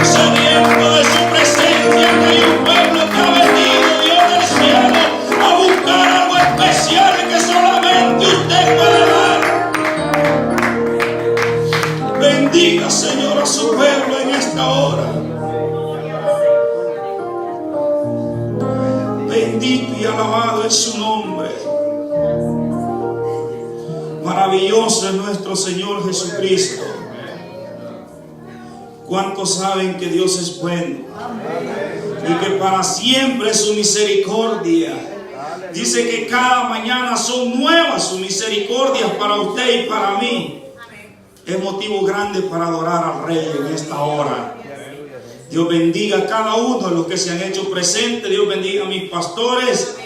sediento de su presencia, que hay un pueblo que ha venido, Dios del cielo, a buscar algo especial que solamente usted puede dar. Bendiga, Señor, a su pueblo en esta hora. Bendito y alabado es su nombre. Maravilloso es nuestro Señor Jesucristo. ¿Cuántos saben que Dios es bueno? Y que para siempre es su misericordia. Dice que cada mañana son nuevas sus misericordias para usted y para mí. Es motivo grande para adorar al Rey en esta hora. Dios bendiga a cada uno de los que se han hecho presentes. Dios bendiga a mis pastores.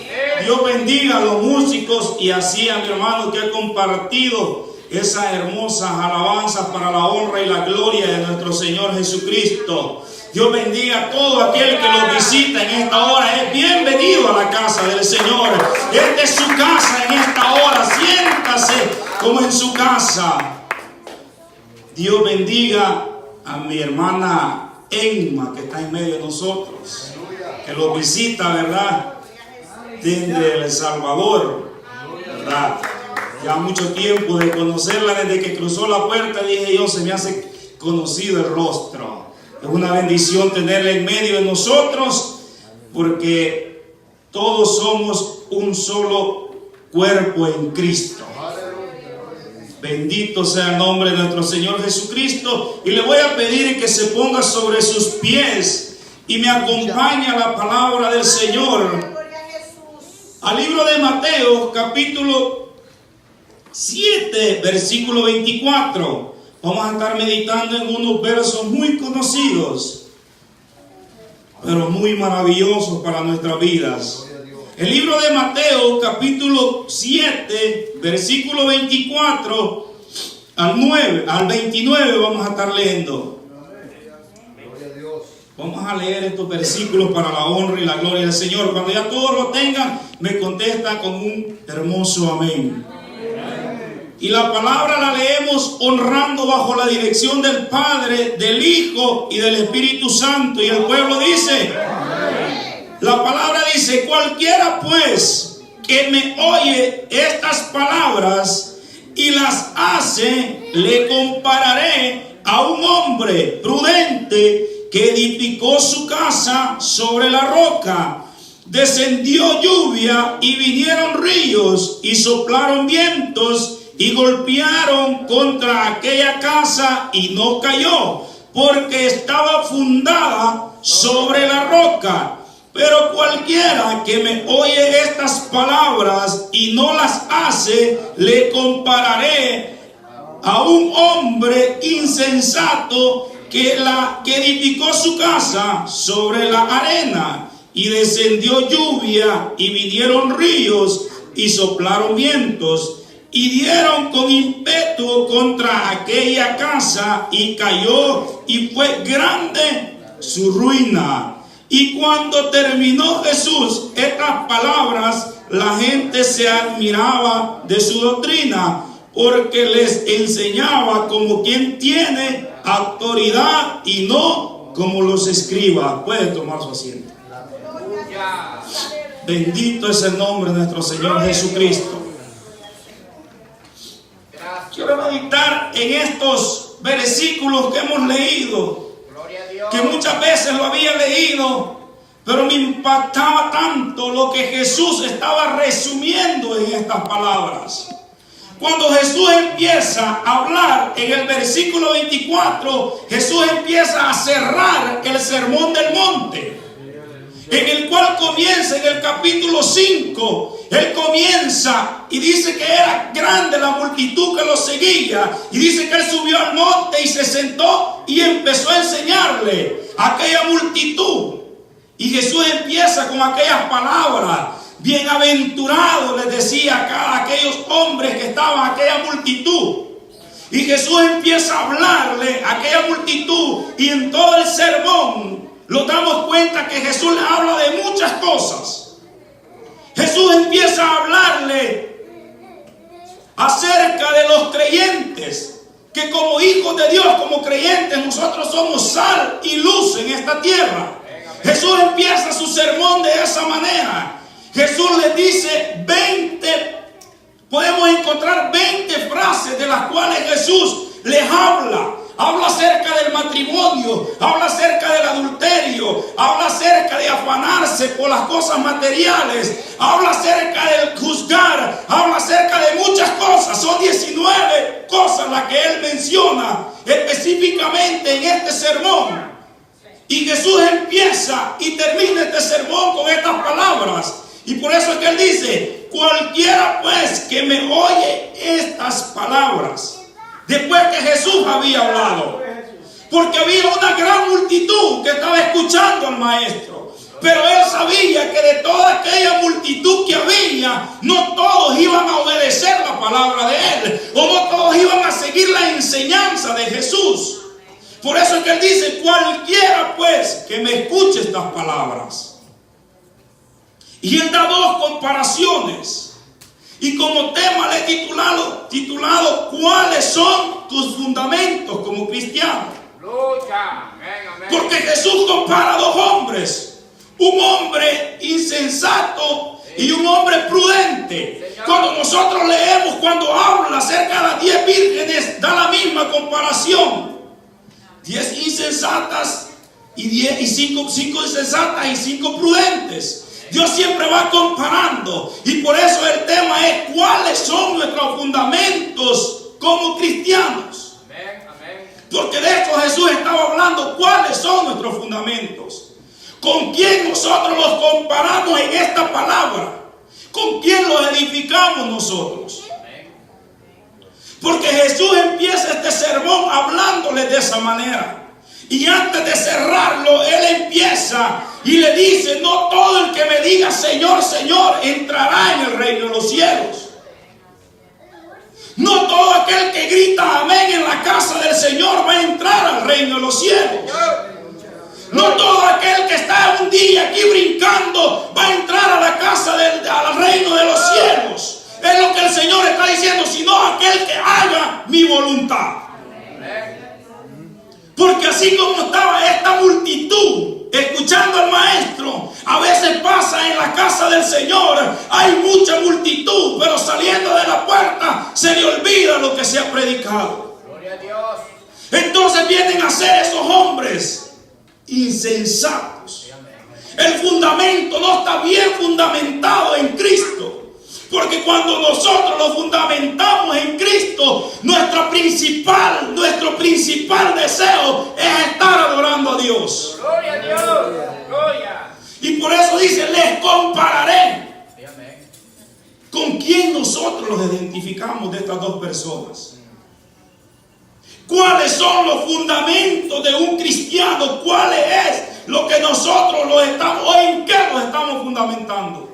Dios bendiga a los músicos y así a mi hermano que ha compartido esas hermosas alabanzas para la honra y la gloria de nuestro Señor Jesucristo. Dios bendiga a todo aquel que los visita en esta hora. Es bienvenido a la casa del Señor. Esta es su casa en esta hora. Siéntase como en su casa. Dios bendiga a mi hermana Emma, que está en medio de nosotros, que los visita, ¿verdad? Desde El Salvador, ¿verdad? Ya mucho tiempo de conocerla, desde que cruzó la puerta dije yo, se me hace conocido el rostro. Es una bendición tenerla en medio de nosotros, porque todos somos un solo cuerpo en Cristo. Bendito sea el nombre de nuestro Señor Jesucristo. Y le voy a pedir que se ponga sobre sus pies y me acompañe a la palabra del Señor. Al libro de Mateo, capítulo 7, versículo 24. Vamos a estar meditando en unos versos muy conocidos, pero muy maravillosos para nuestras vidas. El libro de Mateo, capítulo 7, versículo 24 al 29, vamos a estar leyendo. Vamos a leer estos versículos para la honra y la gloria del Señor. Cuando ya todos lo tengan, me contestan con un hermoso amén. Y la palabra la leemos honrando bajo la dirección del Padre, del Hijo y del Espíritu Santo. Y el pueblo dice... La palabra dice: cualquiera pues que me oye estas palabras y las hace, le compararé a un hombre prudente que edificó su casa sobre la roca. Descendió lluvia y vinieron ríos y soplaron vientos y golpearon contra aquella casa y no cayó, porque estaba fundada sobre la roca. Pero cualquiera que me oye estas palabras y no las hace, le compararé a un hombre insensato que edificó su casa sobre la arena. Y descendió lluvia y vinieron ríos y soplaron vientos y dieron con ímpetu contra aquella casa y cayó, y fue grande su ruina. Y cuando terminó Jesús estas palabras, la gente se admiraba de su doctrina, porque les enseñaba como quien tiene autoridad y no como los escribas. Puede tomar su asiento. Bendito es el nombre de nuestro Señor Jesucristo. Quiero meditar en estos versículos que hemos leído, que muchas veces lo había leído, pero me impactaba tanto lo que Jesús estaba resumiendo en estas palabras. Cuando Jesús empieza a hablar en el versículo 24, Jesús empieza a cerrar el sermón del monte, en el cual comienza en el capítulo 5. Él comienza y dice que era grande la multitud que lo seguía, y dice que él subió al monte y se sentó y empezó a enseñarle a aquella multitud. Y Jesús empieza con aquellas palabras: bienaventurados, les decía a aquellos hombres que estaban, aquella multitud. Y Jesús empieza a hablarle a aquella multitud, y en todo el sermón nos damos cuenta que Jesús le habla de muchas cosas. Jesús empieza a hablarle acerca de los creyentes, que como hijos de Dios, como creyentes, nosotros somos sal y luz en esta tierra. Jesús empieza su sermón de esa manera. Jesús les dice 20, podemos encontrar 20 frases de las cuales Jesús les habla. Habla acerca del matrimonio, habla acerca del adulterio, habla acerca de afanarse por las cosas materiales, habla acerca del juzgar, habla acerca de muchas cosas. Son 19 cosas las que él menciona específicamente en este sermón. Y Jesús empieza y termina este sermón con estas palabras. Y por eso es que él dice: cualquiera pues que me oye estas palabras. Después que Jesús había hablado, porque había una gran multitud que estaba escuchando al maestro, pero él sabía que de toda aquella multitud que había, no todos iban a obedecer la palabra de él, o no todos iban a seguir la enseñanza de Jesús. Por eso es que él dice: cualquiera pues que me escuche estas palabras. Y él da dos comparaciones. Y como tema le he titulado ¿cuáles son tus fundamentos como cristiano? Porque Jesús compara a dos hombres, un hombre insensato y un hombre prudente. Cuando nosotros leemos, cuando habla acerca de las 10 vírgenes, da la misma comparación: 10 insensatas y 5 insensatas y 5 prudentes. Dios siempre va comparando, y por eso el tema es cuáles son nuestros fundamentos como cristianos. Porque de esto Jesús estaba hablando. ¿Cuáles son nuestros fundamentos? ¿Con quién nosotros los comparamos en esta palabra? ¿Con quién los edificamos nosotros? Porque Jesús empieza este sermón hablándoles de esa manera. Y antes de cerrarlo, él empieza y le dice: no todo el que me diga Señor, Señor, entrará en el reino de los cielos. No todo aquel que grita amén en la casa del Señor va a entrar al reino de los cielos. No todo aquel que está un día aquí brincando va a entrar a la casa al reino de los cielos. Es lo que el Señor está diciendo, sino aquel que haga mi voluntad. Porque así como estaba esta multitud escuchando al maestro, a veces pasa en la casa del Señor, hay mucha multitud, pero saliendo de la puerta se le olvida lo que se ha predicado. Gloria a Dios. Entonces vienen a ser esos hombres insensatos. El fundamento no está bien fundamentado en Cristo. Porque cuando nosotros lo fundamentamos en Cristo, nuestro principal deseo es estar adorando a Dios. Gloria a Dios. Gloria. Y por eso dice: les compararé. ¿Con quién nosotros los identificamos de estas dos personas? ¿Cuáles son los fundamentos de un cristiano? ¿Cuál es lo que nosotros los estamos, o en qué los estamos fundamentando?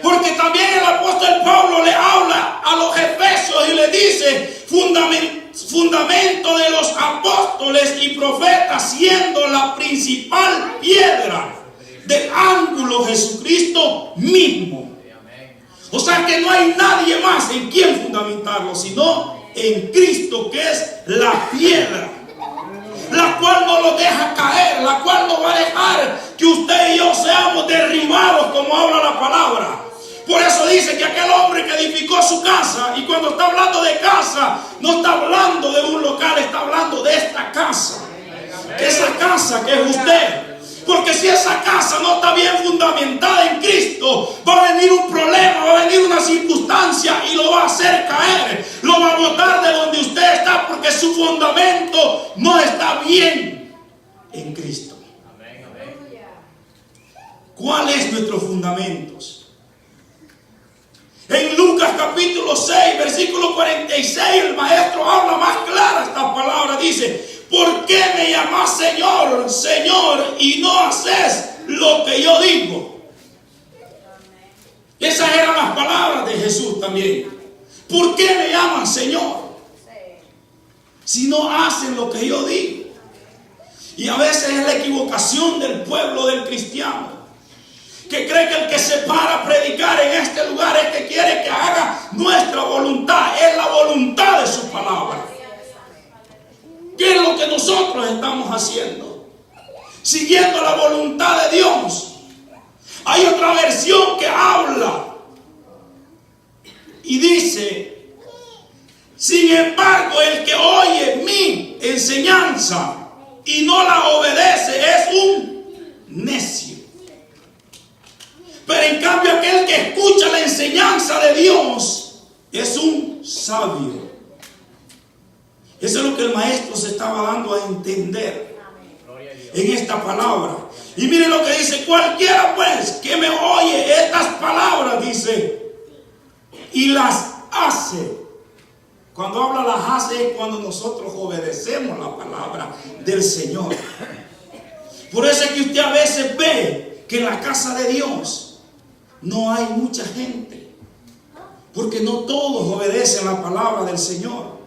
Porque también el apóstol Pablo le habla a los efesios y le dice: fundamento de los apóstoles y profetas, siendo la principal piedra del ángulo Jesucristo mismo. O sea que no hay nadie más en quien fundamentarlo, sino en Cristo, que es la piedra, la cual no lo deja caer, la cual no va a dejar que usted y yo seamos derribados, como habla la palabra. Por eso dice que aquel hombre que edificó su casa, y cuando está hablando de casa, no está hablando de un local, está hablando de esta casa. Esa casa que es usted. Porque si esa casa no está bien fundamentada en Cristo, va a venir un problema, va a venir una circunstancia y lo va a hacer caer. Lo va a botar de donde usted está, porque su fundamento no está bien en Cristo. ¿Cuáles son nuestros fundamentos? En Lucas capítulo 6, versículo 46, el maestro habla más clara esta palabra. Dice: ¿por qué me llamás Señor, Señor, y no haces lo que yo digo? Esas eran las palabras de Jesús también. ¿Por qué me llaman Señor si no hacen lo que yo digo? Y a veces es la equivocación del pueblo del cristiano, que cree que el que se para a predicar en este lugar es que quiere que haga nuestra voluntad. Es la voluntad de su palabra. ¿Qué es lo que nosotros estamos haciendo? Siguiendo la voluntad de Dios. Hay otra versión que habla y dice: sin embargo, el que oye mi enseñanza y no la obedece es un necio. Pero en cambio aquel que escucha la enseñanza de Dios es un sabio. Eso es lo que el maestro se estaba dando a entender en esta palabra. Y mire lo que dice: cualquiera pues que me oye estas palabras, dice, y las hace. Cuando habla las hace es cuando nosotros obedecemos la palabra del Señor. Por eso es que usted a veces ve que en la casa de Dios no hay mucha gente, porque no todos obedecen la palabra del Señor.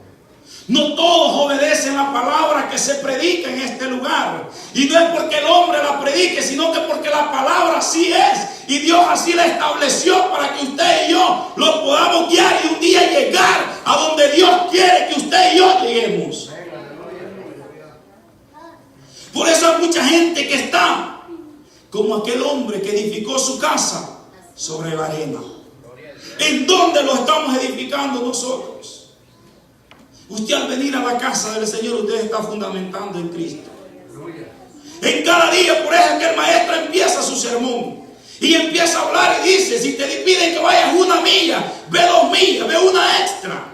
No todos obedecen la palabra que se predica en este lugar. Y no es porque el hombre la predique, sino que porque la palabra así es. Y Dios así la estableció para que usted y yo lo podamos guiar y un día llegar a donde Dios quiere que usted y yo lleguemos. Por eso hay mucha gente que está como aquel hombre que edificó su casa sobre la arena. ¿En dónde lo estamos edificando nosotros? Usted al venir a la casa del Señor, usted está fundamentando en Cristo. En cada día, por eso es que el maestro empieza su sermón y empieza a hablar y dice: si te piden que vayas 1 milla, ve 2 millas, ve una extra.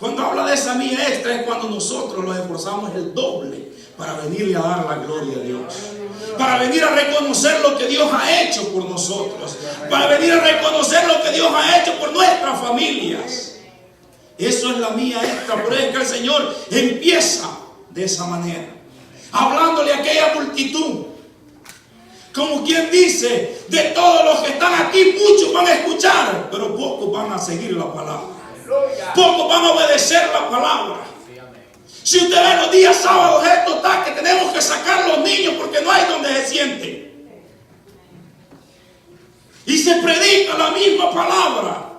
Cuando habla de esa milla extra es cuando nosotros nos esforzamos el doble para venirle a dar la gloria a Dios, para venir a reconocer lo que Dios ha hecho por nosotros, para venir a reconocer lo que Dios ha hecho por nuestras familias. Eso es la mía extra. Por eso es que el Señor empieza de esa manera, hablándole a aquella multitud, como quien dice: de todos los que están aquí, muchos van a escuchar, pero pocos van a seguir la palabra, pocos van a obedecer la palabra. Si usted ve los días sábados, esto está que tenemos que sacar a los niños porque no hay donde se sienten, y se predica la misma palabra,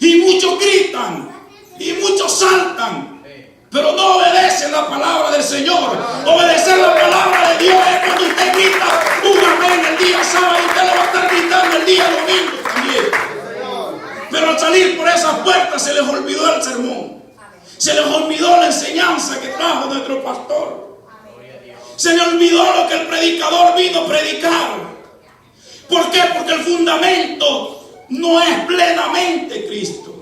y muchos gritan y muchos saltan, pero no obedecen la palabra del Señor. Obedecer la palabra de Dios es cuando usted grita un amén el día sábado, y usted lo va a estar gritando el día domingo también. Pero al salir por esas puertas se les olvidó el sermón, se les olvidó la enseñanza que trajo nuestro pastor, se les olvidó lo que el predicador vino a predicar. ¿Por qué? Porque el fundamento no es plenamente Cristo.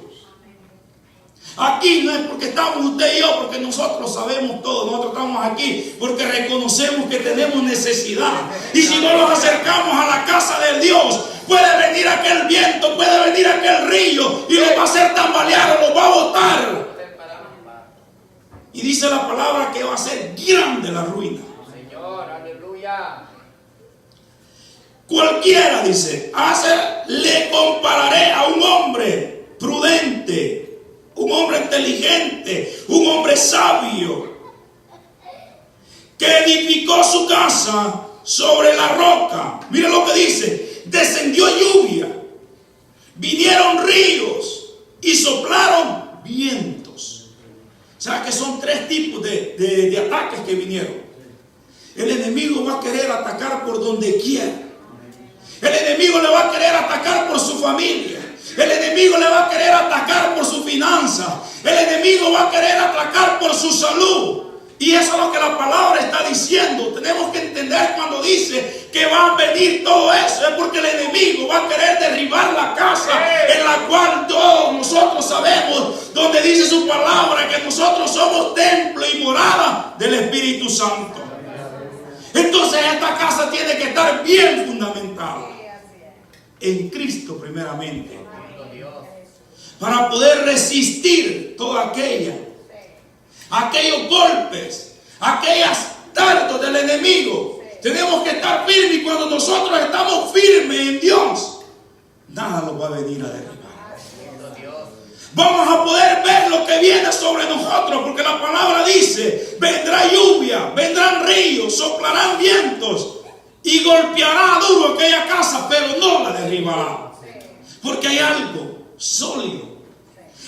Aquí no es porque estamos usted y yo, porque nosotros sabemos todo. Nosotros estamos aquí porque reconocemos que tenemos necesidad. Y si no nos acercamos a la casa de Dios, puede venir aquel viento, puede venir aquel río y los va a hacer tambalear o los va a botar. Y dice la palabra que va a ser grande la ruina. Señor, aleluya. Cualquiera, dice, le compararé a un hombre prudente, un hombre inteligente, un hombre sabio, que edificó su casa sobre la roca. Mira lo que dice: descendió lluvia, vinieron ríos y soplaron vientos. O sea que son 3 tipos de ataques que vinieron. El enemigo va a querer atacar por donde quiera. El enemigo le va a querer atacar por su familia. El enemigo le va a querer atacar por su finanza. El enemigo va a querer atacar por su salud. Y eso es lo que la palabra está diciendo. Tenemos que entender cuando dice que va a venir todo eso. Es porque el enemigo va a querer derribar la casa en la cual todos nosotros sabemos, donde dice su palabra que nosotros somos templo y morada del Espíritu Santo. Entonces esta casa tiene que estar bien fundamentada en Cristo primeramente, para poder resistir toda aquellos golpes, aquellas dardos del enemigo. Tenemos que estar firmes, y cuando nosotros estamos firmes en Dios, nada nos va a venir a derribar. Vamos a poder ver lo que viene sobre nosotros, porque la palabra dice: vendrá lluvia, vendrán ríos, soplarán vientos y y golpeará duro aquella casa, pero no la derribará. Porque hay algo sólido,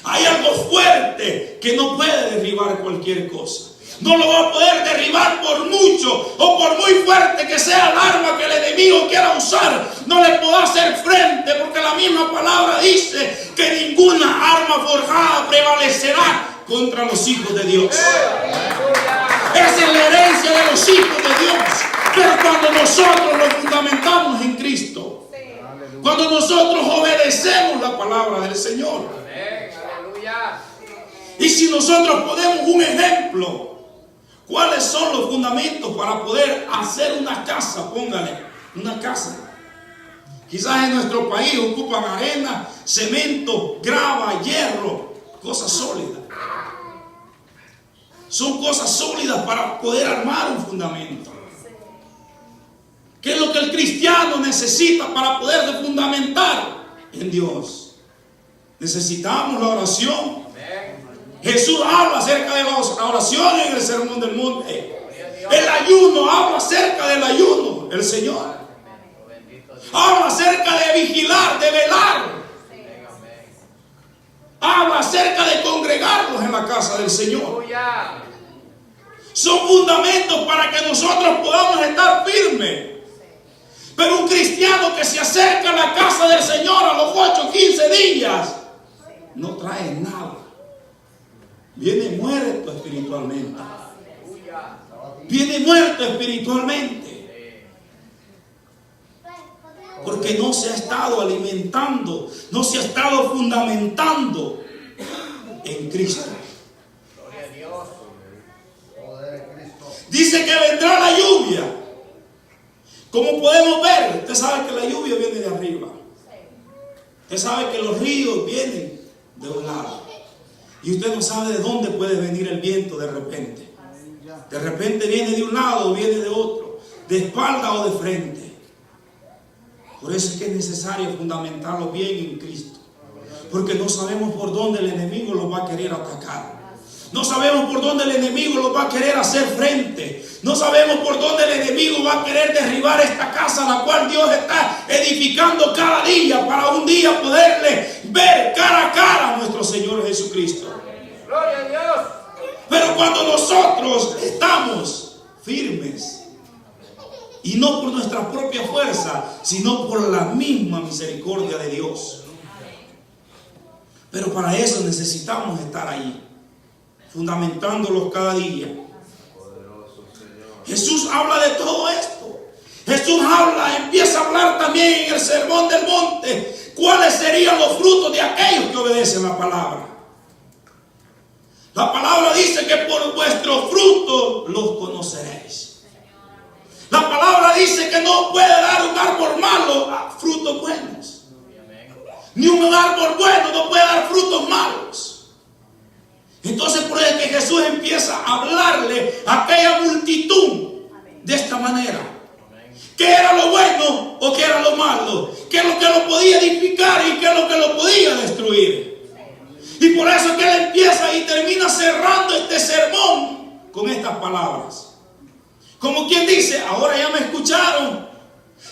hay algo fuerte que no puede derribar cualquier cosa. No lo va a poder derribar por mucho o por muy fuerte que sea el arma que el enemigo quiera usar. No le podrá hacer frente, porque la misma palabra dice que ninguna arma forjada prevalecerá contra los hijos de Dios. Esa es la herencia de los hijos de Dios. Pero cuando nosotros nos fundamentamos en Cristo, cuando nosotros obedecemos la palabra del Señor, y si nosotros ponemos un ejemplo, ¿cuáles son los fundamentos para poder hacer una casa? Póngale, una casa. Quizás en nuestro país ocupan arena, cemento, grava, hierro, cosas sólidas. Son cosas sólidas para poder armar un fundamento. ¿Qué es lo que el cristiano necesita para poder fundamentar en Dios? Necesitamos la oración. Jesús habla acerca de la oración en el Sermón del Monte. El ayuno, habla acerca del ayuno, el Señor. Habla acerca de vigilar, de velar. Habla acerca de congregarnos en la casa del Señor. Son fundamentos para que nosotros podamos estar firmes. Pero un cristiano que se acerca a la casa del Señor a los 8 o 15 días no trae nada. Viene muerto espiritualmente. Viene muerto espiritualmente. Porque no se ha estado alimentando, no se ha estado fundamentando en Cristo. Dice que vendrá la lluvia. Como podemos ver, usted sabe que la lluvia viene de arriba. Usted sabe que los ríos vienen de un lado. Y usted no sabe de dónde puede venir el viento de repente. De repente viene de un lado o viene de otro. De espalda o de frente. Por eso es que es necesario fundamentarlo bien en Cristo. Porque no sabemos por dónde el enemigo lo va a querer atacar. No sabemos por dónde el enemigo lo va a querer hacer frente. No sabemos por dónde el enemigo va a querer derribar esta casa, la cual Dios está edificando cada día, para un día poderle ver cara a cara a nuestro Señor Jesucristo. Gloria a Dios. Pero cuando nosotros estamos firmes, y no por nuestra propia fuerza, sino por la misma misericordia de Dios. Pero para eso necesitamos estar ahí, fundamentándolos cada día. Jesús habla de todo esto. Jesús empieza a hablar también en el Sermón del Monte, cuáles serían los frutos de aquellos que obedecen la palabra. La palabra dice que por vuestros frutos los conoceréis. La palabra dice que no puede dar un árbol malo a frutos buenos, ni un árbol bueno no puede dar frutos malos. Entonces por eso es que Jesús empieza a hablarle a aquella multitud de esta manera. ¿Qué era lo bueno o qué era lo malo? ¿Qué es lo que lo podía edificar y qué es lo que lo podía destruir? Y por eso es que él empieza y termina cerrando este sermón con estas palabras. Como quien dice, ahora ya me escucharon.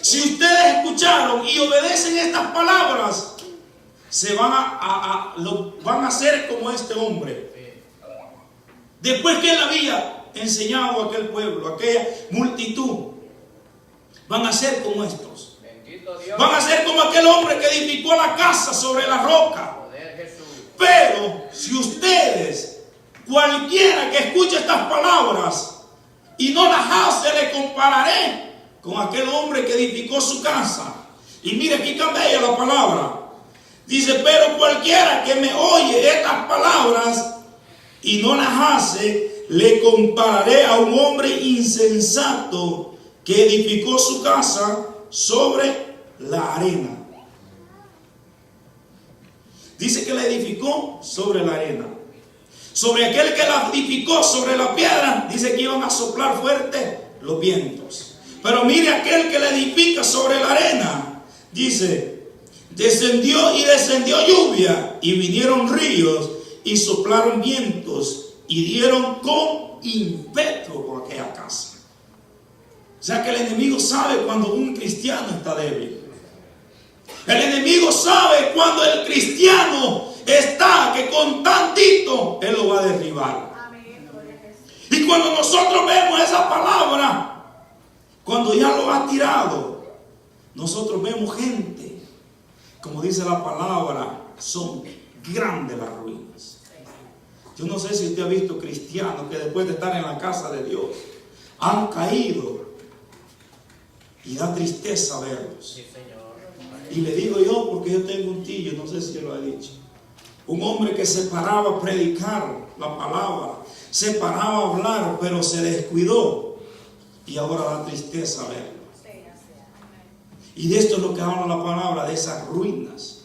Si ustedes escucharon y obedecen estas palabras, se van van a ser como este hombre. Después que él había enseñado a aquel pueblo, a aquella multitud, van a ser como estos. Van a ser como aquel hombre que edificó la casa sobre la roca. Pero si ustedes, cualquiera que escuche estas palabras y no las hace, le compararé con aquel hombre que edificó su casa. Y mire, aquí cambia la palabra. Dice, pero cualquiera que me oye estas palabras y no las hace, le compararé a un hombre insensato que edificó su casa sobre la arena. Dice que la edificó sobre la arena. Sobre aquel que la edificó sobre la piedra, dice que iban a soplar fuerte los vientos. Pero mire aquel que la edifica sobre la arena, dice, descendió lluvia y vinieron ríos y soplaron vientos y dieron con ímpetu con aquella casa. O sea que el enemigo sabe cuando un cristiano está débil. El enemigo sabe cuando el cristiano está que con tantito él lo va a derribar. Y cuando nosotros vemos esa palabra, cuando ya lo ha tirado, nosotros vemos gente, como dice la palabra, son grandes las ruinas. Yo no sé si usted ha visto cristianos que después de estar en la casa de Dios han caído y da tristeza verlos. Y le digo yo, porque yo tengo un tío, no sé si yo lo he dicho, un hombre que se paraba a predicar la palabra, se paraba a hablar, pero se descuidó y ahora da tristeza verlo. Y de esto es lo que habla la palabra, de esas ruinas.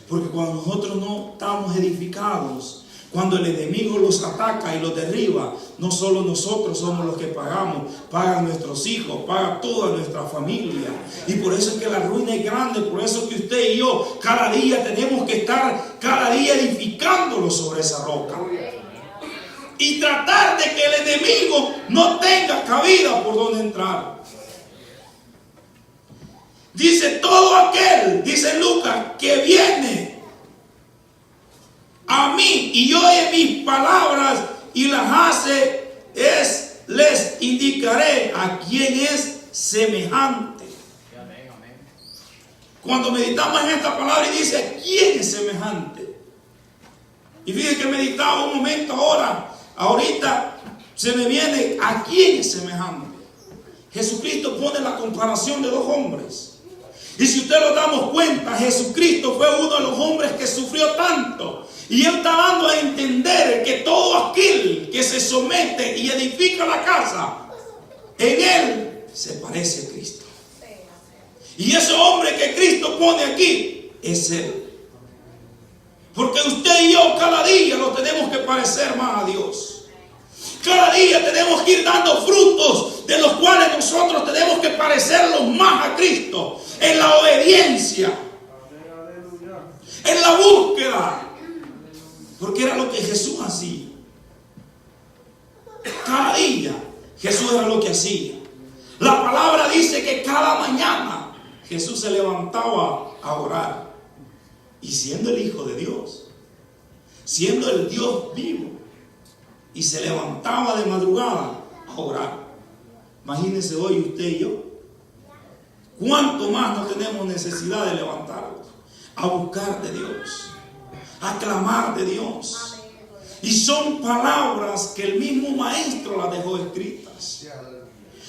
Porque cuando nosotros no estamos edificados, cuando el enemigo los ataca y los derriba, no solo nosotros somos los que pagamos, pagan nuestros hijos, paga toda nuestra familia. Y por eso es que la ruina es grande, por eso es que usted y yo cada día tenemos que estar cada día edificándolo sobre esa roca. Y tratar de que el enemigo no tenga cabida por donde entrar. Dice todo aquel, dice Lucas, que viene a mí y oye mis palabras y las hace, les indicaré a quién es semejante. Cuando meditamos en esta palabra y dice, ¿quién es semejante? Y fíjense que meditaba un momento ahorita se me viene, ¿a quién es semejante? Jesucristo pone la comparación de dos hombres. Y si usted lo damos cuenta, Jesucristo fue uno de los hombres que sufrió tanto. Y Él está dando a entender que todo aquel que se somete y edifica la casa, en Él se parece a Cristo. Y ese hombre que Cristo pone aquí es Él. Porque usted y yo cada día lo tenemos que parecer más a Dios. Cada día tenemos que ir dando frutos de los cuales nosotros tenemos que parecerlos más a Cristo. En la obediencia, en la búsqueda, porque era lo que Jesús hacía. Cada día Jesús era lo que hacía. La palabra dice que cada mañana Jesús se levantaba a orar. Y siendo el Hijo de Dios, siendo el Dios vivo, y se levantaba de madrugada a orar. Imagínense hoy usted y yo, ¿cuánto más no tenemos necesidad de levantarnos a buscar de Dios, a clamar de Dios? Y son palabras que el mismo Maestro las dejó escritas.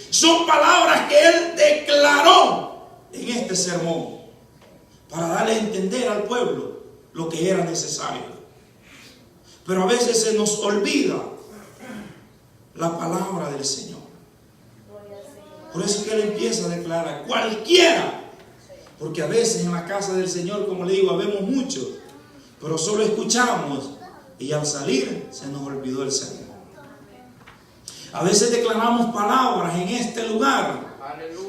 Son palabras que Él declaró en este sermón para darle a entender al pueblo lo que era necesario. Pero a veces se nos olvida la palabra del Señor. Por eso es que Él empieza a declarar cualquiera. Porque a veces en la casa del Señor, como le digo, habemos muchos, pero solo escuchamos y al salir se nos olvidó el sermón. A veces declaramos palabras en este lugar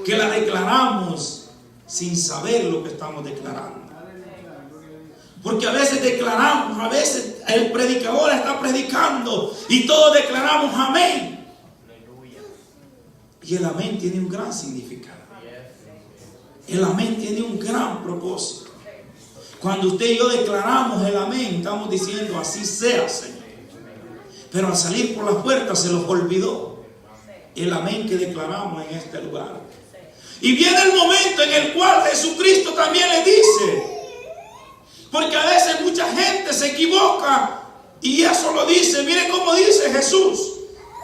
que la declaramos sin saber lo que estamos declarando. Porque a veces declaramos, a veces el predicador está predicando y todos declaramos amén. Y el amén tiene un gran significado. El amén tiene un gran propósito. Cuando usted y yo declaramos el amén, estamos diciendo así sea, Señor. Pero al salir por las puertas se los olvidó el amén que declaramos en este lugar. Y viene el momento en el cual Jesucristo también le dice, porque a veces mucha gente se equivoca y eso lo dice. Miren cómo dice Jesús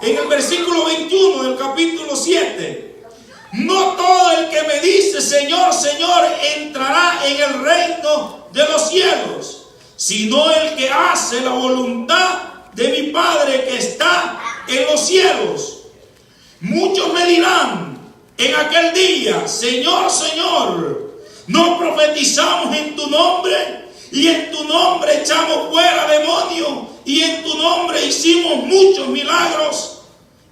en el versículo 21 del capítulo 7. No todo el que me dice Señor, Señor entrará en el reino de los cielos, sino el que hace la voluntad de mi Padre que está en los cielos. Muchos me dirán en aquel día, Señor, Señor, ¿no profetizamos en tu nombre? Y en tu nombre echamos fuera demonios, y en tu nombre hicimos muchos milagros.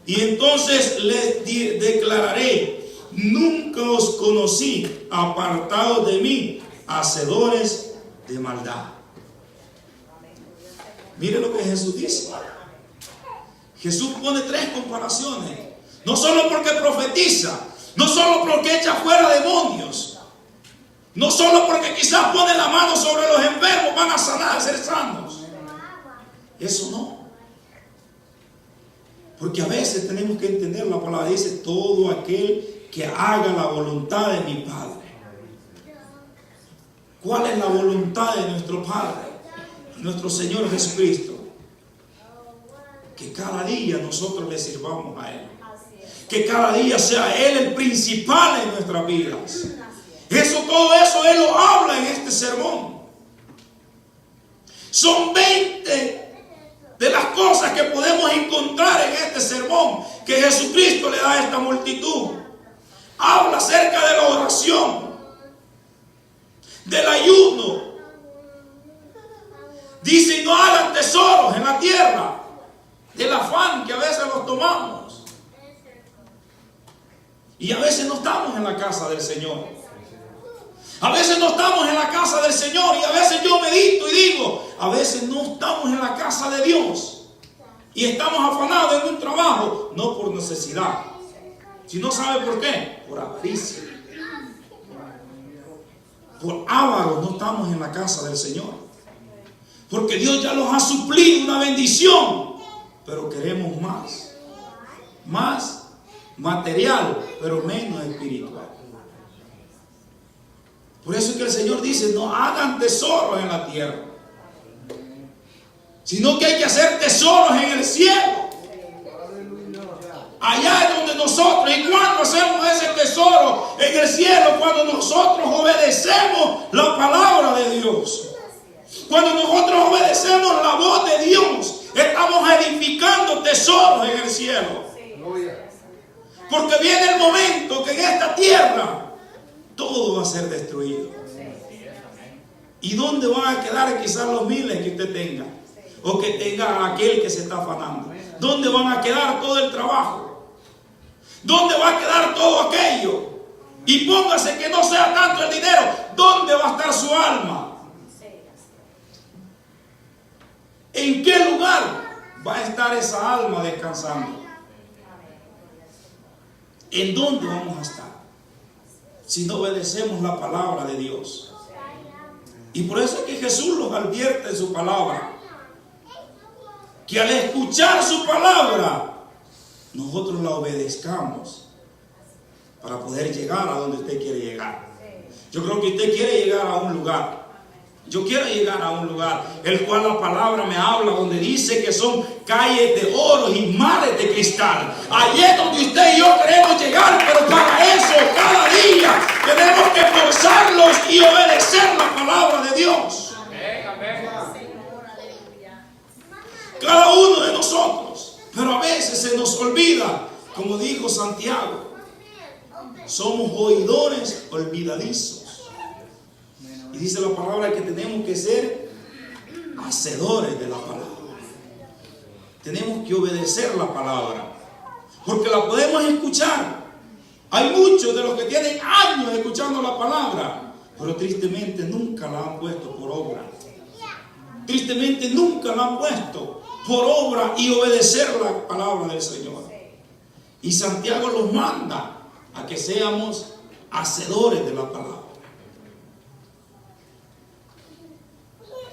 Y entonces les declararé, nunca os conocí, apartados de mí, hacedores de maldad. Mire lo que Jesús dice. Jesús pone tres comparaciones. No solo porque profetiza, No solo porque echa fuera demonios. No solo porque quizás pone la mano sobre los enfermos van a sanar, a ser sanos. Eso no. Porque a veces tenemos que entender la palabra. Dice, todo aquel que haga la voluntad de mi Padre. ¿Cuál es la voluntad de nuestro Padre? Nuestro Señor Jesucristo. Que cada día nosotros le sirvamos a Él. Que cada día sea Él el principal en nuestras vidas. Todo eso Él lo habla en este sermón. Son 20 de las cosas que podemos encontrar en este sermón que Jesucristo le da a esta multitud. Habla acerca de la oración, del ayuno. Dice, no hagan tesoros en la tierra, del afán que a veces los tomamos. Y a veces no estamos en la casa del Señor. A veces no estamos en la casa del Señor. Y a veces yo medito y digo, a veces no estamos en la casa de Dios. Y estamos afanados en un trabajo, no por necesidad. Si no sabe por qué, por avaricia. Por ávaros no estamos en la casa del Señor. Porque Dios ya nos ha suplido una bendición. Pero queremos más. Más material, pero menos espiritual. Por eso es que el Señor dice, no hagan tesoros en la tierra, sino que hay que hacer tesoros en el cielo. Allá es donde nosotros, y cuando hacemos ese tesoro en el cielo, cuando nosotros obedecemos la palabra de Dios. Cuando nosotros obedecemos la voz de Dios, estamos edificando tesoros en el cielo. Porque viene el momento que en esta tierra todo va a ser destruido. ¿Y dónde van a quedar quizás los miles que usted tenga? O que tenga aquel que se está afanando. ¿Dónde van a quedar todo el trabajo? ¿Dónde va a quedar todo aquello? Y póngase que no sea tanto el dinero. ¿Dónde va a estar su alma? ¿En qué lugar va a estar esa alma descansando? ¿En dónde vamos a estar? Si no obedecemos la palabra de Dios. Y por eso es que Jesús nos advierte en su palabra. Que al escuchar su palabra, nosotros la obedezcamos para poder llegar a donde usted quiere llegar. Yo creo que usted quiere llegar a un lugar. Yo quiero llegar a un lugar, el cual la palabra me habla, donde dice que son calles de oro y mares de cristal. Allí es donde usted y yo queremos llegar, pero para eso, cada día, tenemos que esforzarnos y obedecer la palabra de Dios. Cada uno de nosotros. Pero a veces se nos olvida, como dijo Santiago, somos oidores olvidadizos. Y dice la palabra que tenemos que ser hacedores de la palabra. Tenemos que obedecer la palabra, porque la podemos escuchar. Hay muchos de los que tienen años escuchando la palabra, pero tristemente nunca la han puesto por obra. Tristemente nunca la han puesto por obra y obedecer la palabra del Señor. Y Santiago los manda a que seamos hacedores de la palabra.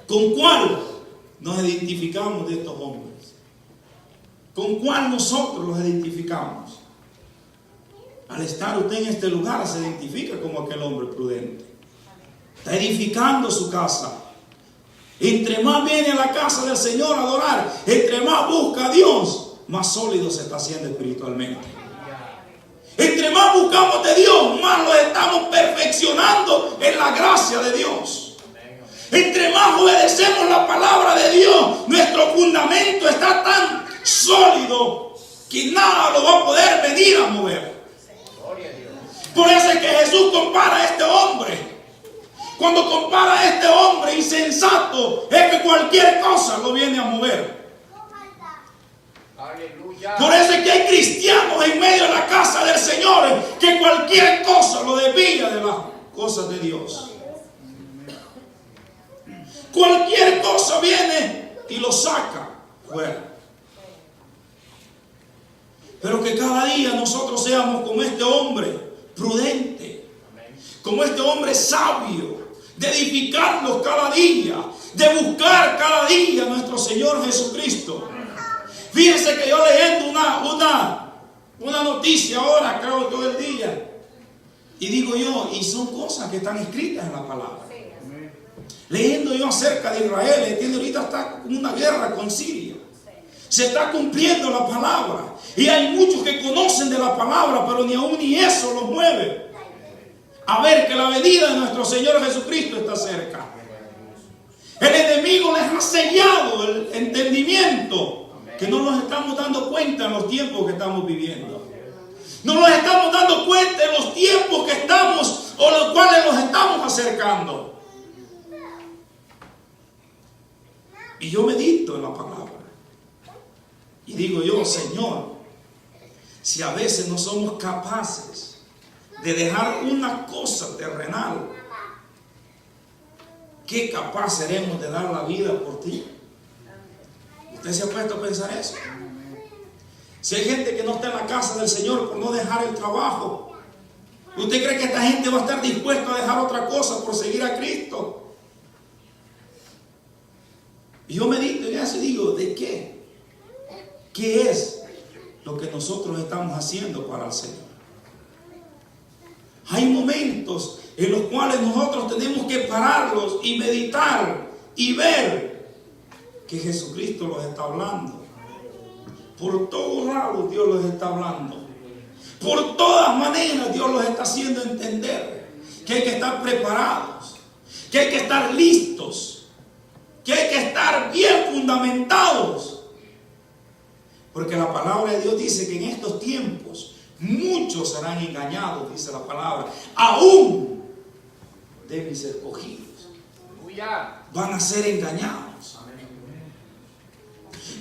¿Con cuál nos identificamos de estos hombres? ¿Con cuál nosotros los identificamos? Al estar usted en este lugar se identifica como aquel hombre prudente. Está edificando su casa. Entre más viene a la casa del Señor a adorar, entre más busca a Dios, más sólido se está haciendo espiritualmente. Entre más buscamos de Dios, más lo estamos perfeccionando en la gracia de Dios. Entre más obedecemos la palabra de Dios, nuestro fundamento está tan sólido que nada lo va a poder venir a mover. Por eso es que Jesús compara a este hombre. Cuando compara a este hombre insensato, es que cualquier cosa lo viene a mover. Por eso es que hay cristianos en medio de la casa del Señor que cualquier cosa lo desvía de las cosas de Dios. Cualquier cosa viene y lo saca fuera. Pero que cada día nosotros seamos como este hombre, prudente, como este hombre sabio, de edificarnos cada día, de buscar cada día a nuestro Señor Jesucristo. Fíjense que yo leyendo una noticia ahora, creo todo el día, y digo yo, y son cosas que están escritas en la palabra. Leyendo yo acerca de Israel, entiendo, ahorita está con una guerra con Siria. Se está cumpliendo la palabra. Y hay muchos que conocen de la palabra, pero ni aún ni eso los mueve a ver que la venida de nuestro Señor Jesucristo está cerca. El enemigo les ha sellado el entendimiento, que no nos estamos dando cuenta en los tiempos que estamos viviendo. No nos estamos dando cuenta en los tiempos que estamos, o los cuales nos estamos acercando. Y yo medito en la palabra. Y digo yo, Señor, si a veces no somos capaces de dejar una cosa terrenal, ¿qué capaz seremos de dar la vida por ti? ¿Usted se ha puesto a pensar eso? Si hay gente que no está en la casa del Señor por no dejar el trabajo, ¿usted cree que esta gente va a estar dispuesta a dejar otra cosa por seguir a Cristo? Y yo medito en eso y digo, ¿de qué? ¿Qué es lo que nosotros estamos haciendo para el Señor? Hay momentos en los cuales nosotros tenemos que pararlos y meditar y ver que Jesucristo los está hablando. Por todos lados Dios los está hablando. Por todas maneras Dios los está haciendo entender que hay que estar preparados, que hay que estar listos, que hay que estar bien fundamentados. Porque la palabra de Dios dice que en estos tiempos muchos serán engañados, dice la palabra, aún de mis escogidos van a ser engañados.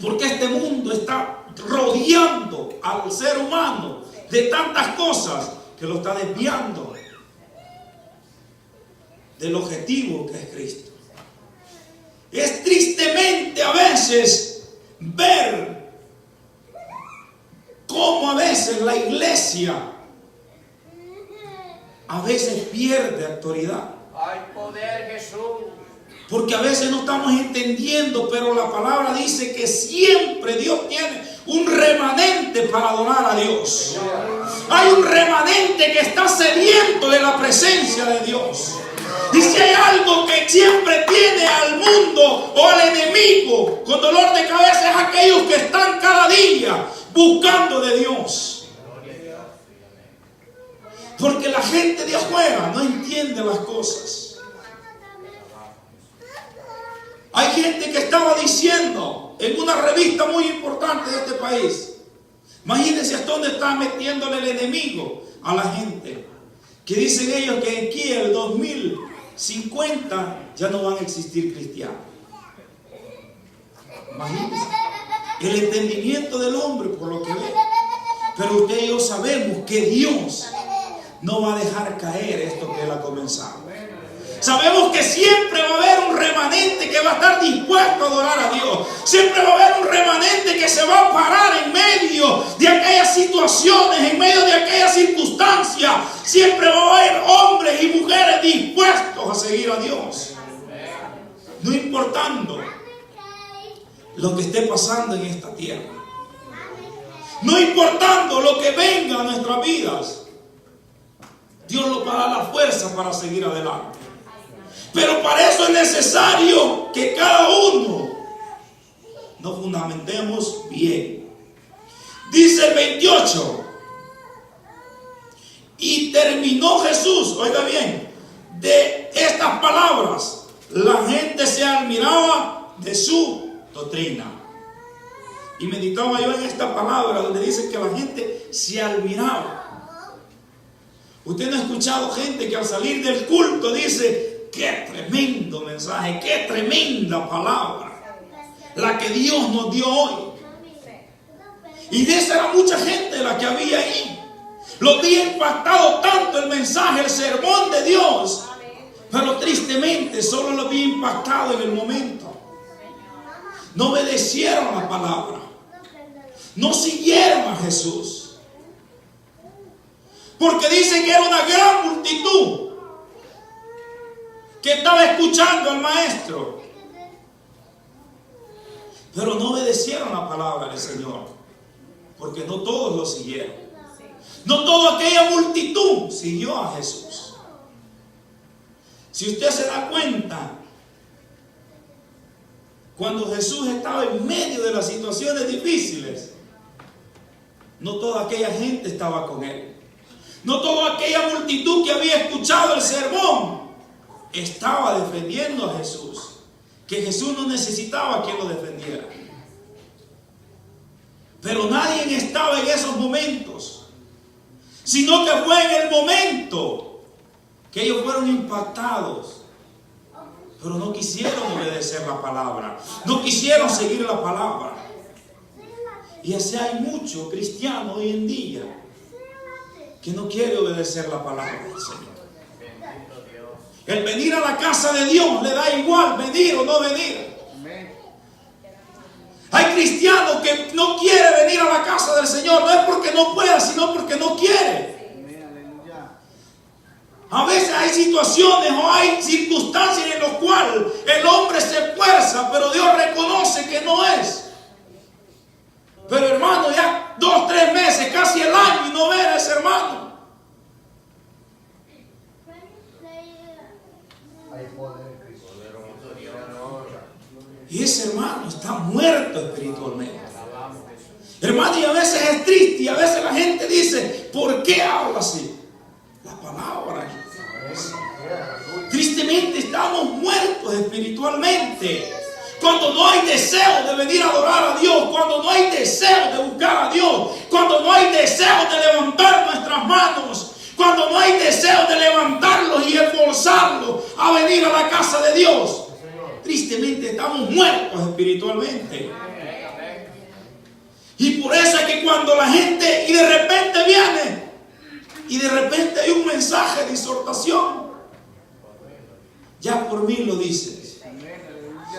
Porque este mundo está rodeando al ser humano de tantas cosas que lo está desviando del objetivo que es Cristo. Es tristemente a veces ver cómo a veces la iglesia a veces pierde autoridad. Hay poder, Jesús. Porque a veces no estamos entendiendo, pero la palabra dice que siempre Dios tiene un remanente para adorar a Dios. Hay un remanente que está sediento de la presencia de Dios. Y si hay algo que siempre tiene al mundo o al enemigo con dolor de cabeza, es aquellos que están cada día buscando de Dios. Porque la gente de afuera no entiende las cosas. Hay gente que estaba diciendo en una revista muy importante de este país, imagínense hasta dónde está metiéndole el enemigo a la gente, que dicen ellos que aquí en el 2050 ya no van a existir cristianos. Imagínense el entendimiento del hombre por lo que ve. Pero usted y yo sabemos que Dios no va a dejar caer esto que Él ha comenzado. Sabemos que siempre va a haber un remanente que va a estar dispuesto a adorar a Dios. Siempre va a haber un remanente que se va a parar en medio de aquellas situaciones, en medio de aquellas circunstancias. Siempre va a haber hombres y mujeres dispuestos a seguir a Dios. No importando lo que esté pasando en esta tierra. No importando lo que venga a nuestras vidas. Dios nos dará la fuerza para seguir adelante. Pero para eso es necesario que cada uno nos fundamentemos bien. Dice el 28. Y terminó Jesús, oiga bien, de estas palabras. La gente se admiraba de su doctrina. Y meditaba yo en esta palabra donde dice que la gente se admiraba. Usted no ha escuchado gente que al salir del culto dice: qué tremendo mensaje, qué tremenda palabra la que Dios nos dio hoy. Y de esa era mucha gente la que había ahí. Lo había impactado tanto el mensaje, el sermón de Dios, pero tristemente solo lo había impactado en el momento. No obedecieron la palabra, no siguieron a Jesús. Porque dice que era una gran multitud que estaba escuchando al maestro. Pero no obedecieron la palabra del Señor, porque no todos lo siguieron. No toda aquella multitud siguió a Jesús. Si usted se da cuenta, cuando Jesús estaba en medio de las situaciones difíciles, no toda aquella gente estaba con él. No toda aquella multitud que había escuchado el sermón estaba defendiendo a Jesús. Que Jesús no necesitaba quien lo defendiera. Pero nadie estaba en esos momentos, sino que fue en el momento que ellos fueron impactados, pero no quisieron obedecer la palabra, no quisieron seguir la palabra. Y así hay muchos cristianos hoy en día que no quieren obedecer la palabra del Señor. El venir a la casa de Dios le da igual venir o no venir. Hay cristianos que no quieren venir a la casa del Señor, no es porque no pueda, sino porque no quiere. A veces hay situaciones o hay circunstancias en las cuales el hombre se esfuerza, pero Dios reconoce que no es. Pero hermano, ya 2, 3 meses, casi el año, y no ven a ese hermano. Y ese hermano está muerto espiritualmente. Hermano, y a veces es triste, y a veces la gente dice, ¿por qué habla así? La palabra. Tristemente estamos muertos espiritualmente. Cuando no hay deseo de venir a adorar a Dios, cuando no hay deseo de buscar a Dios, cuando no hay deseo de levantar nuestras manos, cuando no hay deseo de levantarlos y esforzarlos a venir a la casa de Dios, tristemente estamos muertos espiritualmente. Y por eso es que cuando la gente y de repente viene y de repente hay un mensaje de exhortación, ya por mí lo dices.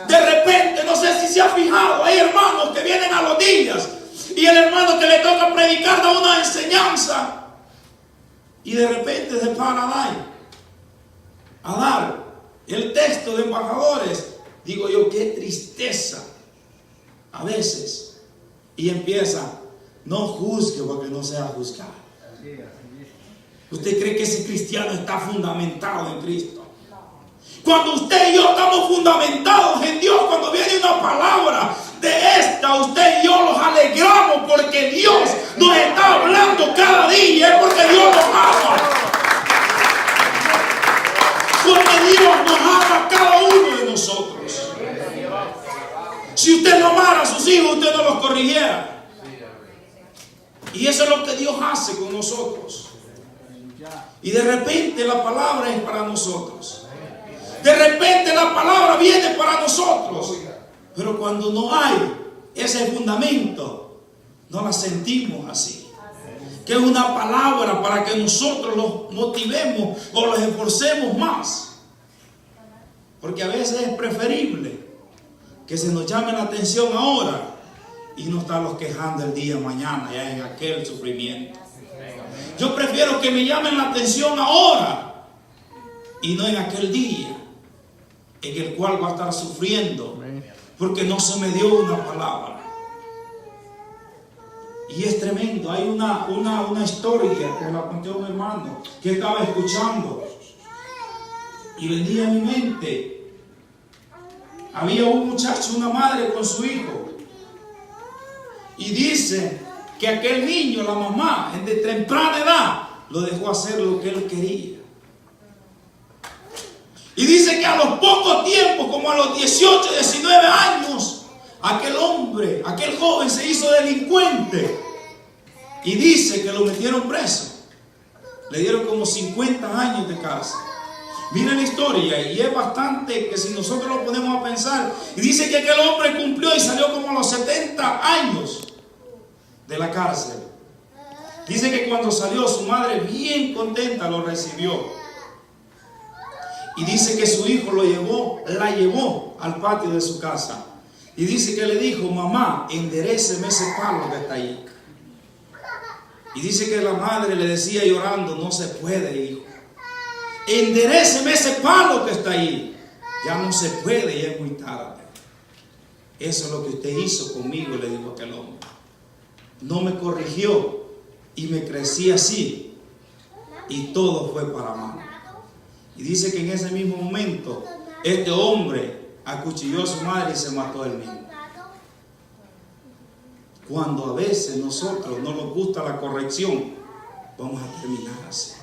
De repente, no sé si se ha fijado, hay hermanos que vienen a los días y el hermano que le toca predicar da una enseñanza y de repente se para a dar el texto de embajadores. Digo yo, qué tristeza a veces. Y empieza, no juzgue porque no sea juzgado. ¿Usted cree que ese cristiano está fundamentado en Cristo? Cuando usted y yo estamos fundamentados en Dios, cuando viene una palabra de esta, usted y yo los alegramos porque Dios nos está hablando cada día, es porque Dios nos ama. Porque Dios nos ama a cada uno de nosotros. Si usted no amara a sus hijos, usted no los corrigiera. Y eso es lo que Dios hace con nosotros. Y de repente la palabra es para nosotros. De repente la palabra viene para nosotros. Pero cuando no hay ese fundamento, no la sentimos así. Que es una palabra para que nosotros los motivemos o los esforcemos más. Porque a veces es preferible que se nos llame la atención ahora y no estarlos quejando el día de mañana, ya en aquel sufrimiento. Yo prefiero que me llamen la atención ahora y no en aquel día en el cual va a estar sufriendo porque no se me dio una palabra. Y es tremendo. Hay una historia que me la contó un hermano que estaba escuchando y venía a mi mente. Había un muchacho, una madre con su hijo, y dice que aquel niño, la mamá, de temprana edad, lo dejó hacer lo que él quería. Y dice que a los pocos tiempos, como a los 18, 19 años, aquel hombre, aquel joven se hizo delincuente. Y dice que lo metieron preso. Le dieron como 50 años de cárcel. Miren la historia y es bastante que si nosotros lo ponemos a pensar. Y dice que aquel hombre cumplió y salió como a los 70 años de la cárcel. Dice que cuando salió su madre bien contenta lo recibió. Y dice que su hijo la llevó al patio de su casa. Y dice que le dijo, mamá, enderéceme ese palo que está ahí. Y dice que la madre le decía llorando: no se puede, hijo. Enderéceme ese palo que está ahí. Ya no se puede, ya es muy tarde. Eso es lo que usted hizo conmigo, le dijo aquel hombre. No me corrigió y me crecí así. Y todo fue para mal. Y dice que en ese mismo momento este hombre acuchilló a su madre y se mató él mismo. Cuando a veces nosotros no nos gusta la corrección, vamos a terminar así.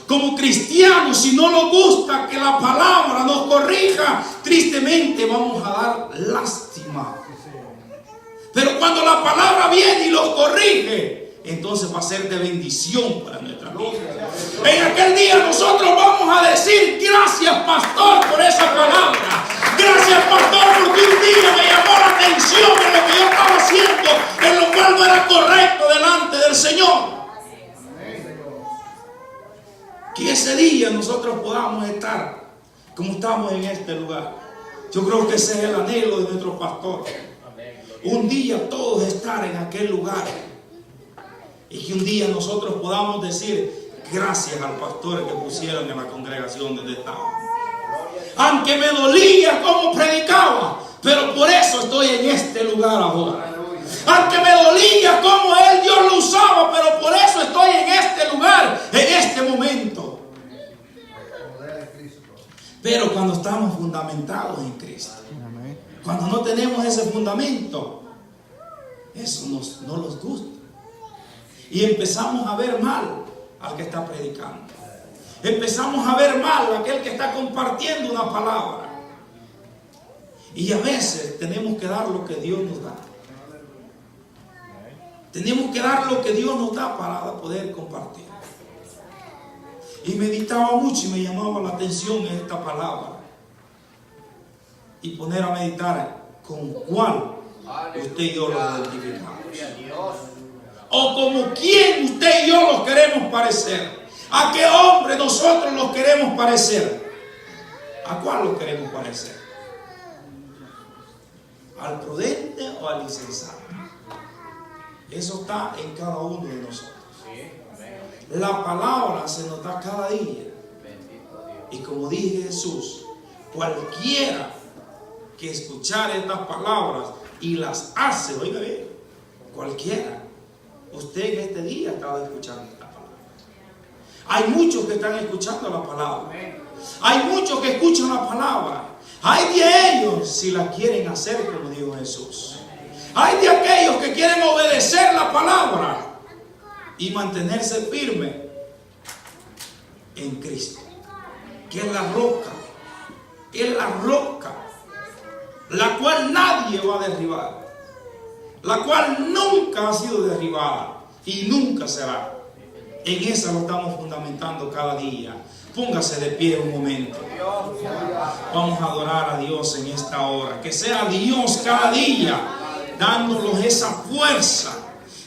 Como cristianos, si no nos gusta que la palabra nos corrija, tristemente vamos a dar lástima. Pero cuando la palabra viene y los corrige, entonces va a ser de bendición para nuestra vida. En aquel día nosotros vamos a decir: gracias, pastor, por esa palabra. Gracias, pastor, porque un día me llamó la atención en lo que yo estaba haciendo, en lo cual no era correcto delante del Señor. Que ese día nosotros podamos estar como estamos en este lugar. Yo creo que ese es el anhelo de nuestro pastor. Un día todos estar en aquel lugar. Y que un día nosotros podamos decir: gracias al pastor que pusieron en la congregación donde estaba. Aunque me dolía como predicaba, pero por eso estoy en este lugar ahora. Aunque me dolía como él, Dios lo usaba, pero por eso estoy en este lugar, en este momento. Pero cuando estamos fundamentados en Cristo, cuando no tenemos ese fundamento, eso no nos gusta. Y empezamos a ver mal al que está predicando. Empezamos a ver mal a aquel que está compartiendo una palabra. Y a veces tenemos que dar lo que Dios nos da. Tenemos que dar lo que Dios nos da para poder compartir. Y meditaba mucho y me llamaba la atención esta palabra. Y poner a meditar con cuál usted y yo los identificamos. O como quién usted y yo los queremos parecer. ¿A qué hombre nosotros los queremos parecer? ¿A cuál los queremos parecer? ¿Al prudente o al insensato? Eso está en cada uno de nosotros. La palabra se nos da cada día. Y como dije Jesús, cualquiera que escuchar estas palabras y las hace, oiga bien, cualquiera. Usted en este día estaba escuchando esta palabra. Hay muchos que están escuchando la palabra. Hay muchos que escuchan la palabra. Hay de ellos si la quieren hacer como dijo Jesús. Hay de aquellos que quieren obedecer la palabra y mantenerse firme en Cristo, que es la roca, la cual nadie va a derribar, la cual nunca ha sido derribada y nunca será. En esa lo estamos fundamentando cada día. Póngase de pie un momento. Vamos a adorar a Dios en esta hora. Que sea Dios cada día dándonos esa fuerza,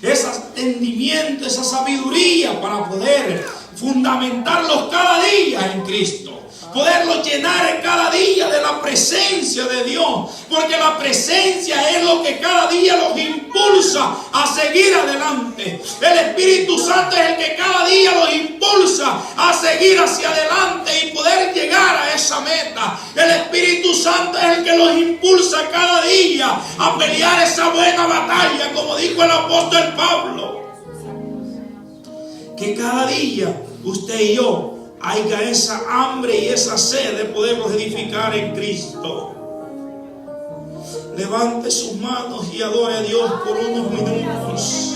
ese entendimiento, esa sabiduría para poder fundamentarlos cada día en Cristo. Poderlos llenar en cada día de la presencia de Dios. Porque la presencia es lo que cada día los impulsa a seguir adelante. El Espíritu Santo es el que cada día los impulsa a seguir hacia adelante y poder llegar a esa meta. El Espíritu Santo es el que los impulsa cada día a pelear esa buena batalla, como dijo el apóstol Pablo. Que cada día usted y yo haya esa hambre y esa sed de podernos edificar en Cristo. Levante sus manos y adore a Dios por unos minutos.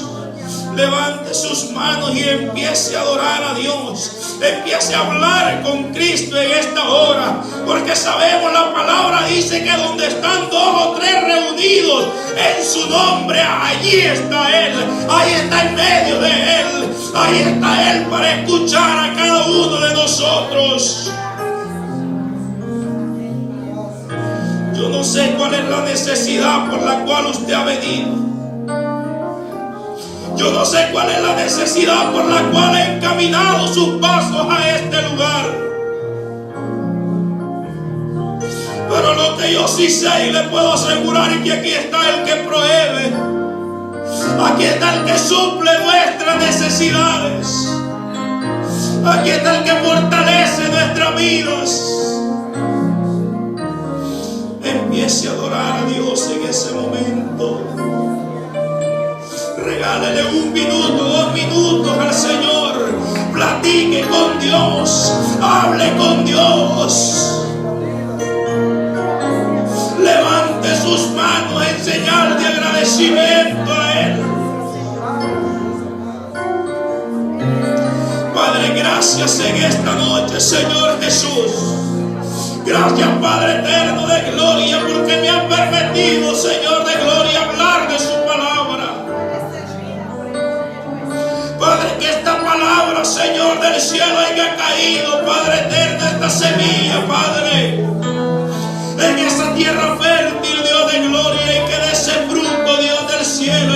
Levante sus manos y empiece a adorar a Dios. Empiece a hablar con Cristo en esta hora. Porque sabemos, la palabra dice que donde están 2 o 3 reunidos en su nombre, allí está Él. Ahí está en medio de Él. Ahí está Él para escuchar a cada uno de nosotros. Yo no sé cuál es la necesidad por la cual usted ha venido. Yo no sé cuál es la necesidad por la cual ha encaminado sus pasos a este lugar. Pero lo que yo sí sé y le puedo asegurar es que aquí está el que provee. Aquí está el que suple nuestras necesidades. Aquí está el que fortalece nuestras vidas. Empiece a adorar a Dios en ese momento. Regálele 1 minuto, 2 minutos al Señor. Platique con Dios. Hable con Dios. Levante sus manos en señal de agradecimiento a Él. Padre, gracias en esta noche, Señor Jesús. Gracias, Padre eterno de gloria, porque me ha permitido, Señor de gloria, hablar de su palabra. Padre, que esta palabra, Señor del cielo, haya caído, Padre eterno, esta semilla, Padre, en esa tierra fértil, Dios de gloria, y que dé ese fruto, Dios del cielo,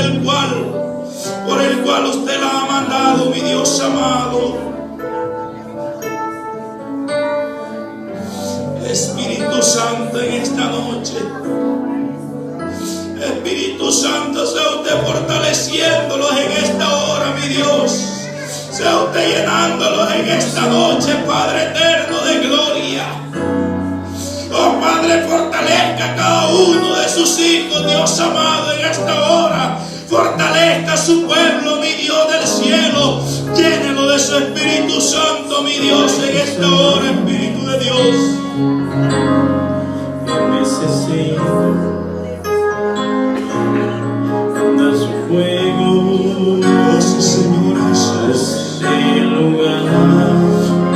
por el cual usted la ha mandado, mi Dios amado. Espíritu Santo, en esta noche, Espíritu Santo, sea usted fortaleciéndolos en esta hora, mi Dios. Sea usted llenándolos en esta noche, Padre eterno de gloria. Oh Padre, fortalezca a cada uno de sus hijos, Dios amado, en esta hora. Fortalezca a su pueblo, mi Dios del cielo. Llénelo de su Espíritu Santo, mi Dios, en esta hora, Espíritu de Dios. Necesito da su fuego, Oh, sí, Señor Jesús. ese lugar.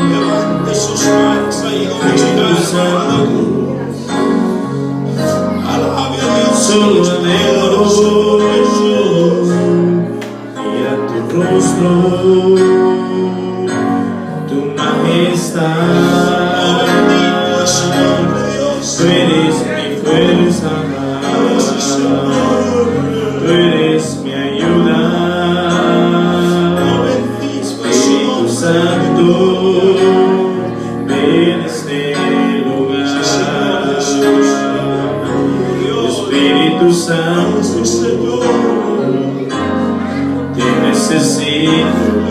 Levante sus manos ahí donde está. Alabe a Dios. Solo anhelo y a tu rostro, tu majestad. Oh, bendito es su nombre, Dios. Tú eres mi fuerza, tú eres mi ayuda. Oh, bendito es su Espíritu nombre. Santo, ven a este lugar. Espíritu Santo, Sí, Señor. te necesito.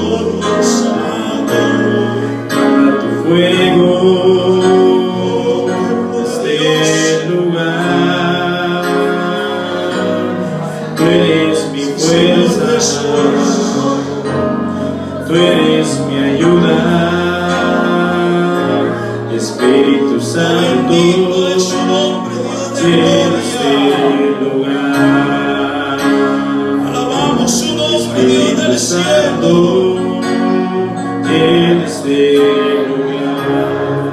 Oh, Dios amado. Manda tu fuego a este lugar. Tú eres mi fuerza, tú eres mi ayuda. Espíritu Santo, Bendito es su nombre, Dios de llena este gloria. lugar. Alabamos su nombre, Dios del Espíritu cielo. Santo, llena este lugar.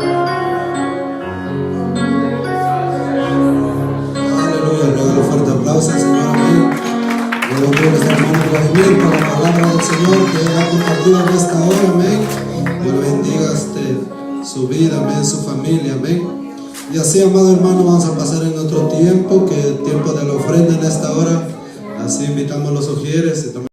Aleluya, regalo un fuerte aplauso al Señor, amén. Luego por este hermano Vladimir por la palabra del Señor que ha compartido en esta hora, amén. Dios le bendiga su vida, amén, su familia, amén. Y así, amado hermano, vamos a pasar en otro tiempo, que es el tiempo de la ofrenda en esta hora. Así invitamos a los ujieres.